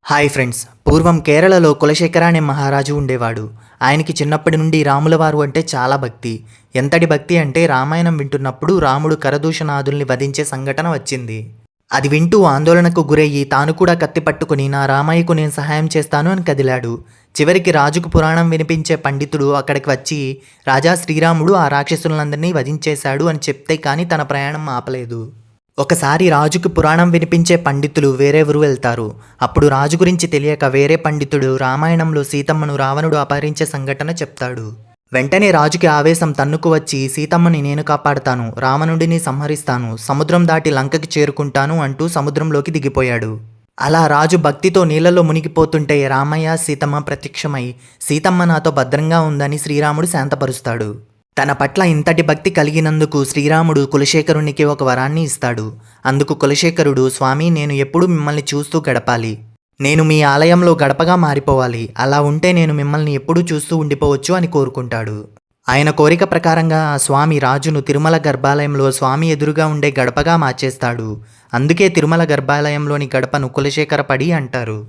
Hi friends, పూర్వం కేరళలో కులశేఖర అనే మహారాజు ఉండేవాడు. ఆయనకి చిన్నప్పటి నుండి రాములవారు అంటే చాలా భక్తి. ఎంతటి భక్తి అంటే రామాయణం వింటున్నప్పుడు రాముడు కరదూషణాదుల్ని వధించే సంఘటన వచ్చింది. అది వింటూ ఆందోళనకు గురయ్యి తాను కూడా కత్తి పట్టుకుని నా రామయ్యకు నేను సహాయం చేస్తాను అని కదిలాడు. చివరికి రాజుకు పురాణం వినిపించే పండితుడు అక్కడికి వచ్చి రాజా శ్రీరాముడు ఆ రాక్షసులందరినీ వధించేశాడు అని చెప్తే కానీ తన ప్రయాణం ఆపలేదు. ఒకసారి రాజుకు పురాణం వినిపించే పండితులు వేరే ఊరు వెళ్తారు. అప్పుడు రాజు గురించి తెలియక వేరే పండితుడు రామాయణంలో సీతమ్మను రావణుడు అపహరించే సంఘటన చెప్తాడు. వెంటనే రాజుకి ఆవేశం తన్నుకు వచ్చి సీతమ్మని నేను కాపాడుతాను, రావణుడిని సంహరిస్తాను, సముద్రం దాటి లంకకి చేరుకుంటాను అంటూ సముద్రంలోకి దిగిపోయాడు. అలా రాజు భక్తితో నీళ్లలో మునిగిపోతుంటే రామయ్య సీతమ్మ ప్రత్యక్షమై సీతమ్మ నాతో భద్రంగా ఉందని శ్రీరాముడు శాంతపరుస్తాడు. తన పట్ల ఇంతటి భక్తి కలిగినందుకు శ్రీరాముడు కులశేఖరునికి ఒక వరాన్ని ఇస్తాడు. అందుకు కులశేఖరుడు, స్వామి, నేను ఎప్పుడూ మిమ్మల్ని చూస్తూ గడపాలి. నేను మీ ఆలయంలో గడపగా మారిపోవాలి. అలా ఉంటే నేను మిమ్మల్ని ఎప్పుడూ చూస్తూ ఉండిపోవచ్చు అని కోరుకుంటాడు. ఆయన కోరిక ప్రకారంగా ఆ స్వామి రాజును తిరుమల గర్భాలయంలో స్వామి ఎదురుగా ఉండే గడపగా మార్చేస్తాడు. అందుకే తిరుమల గర్భాలయంలోని గడపను కులశేఖర పడి అంటారు.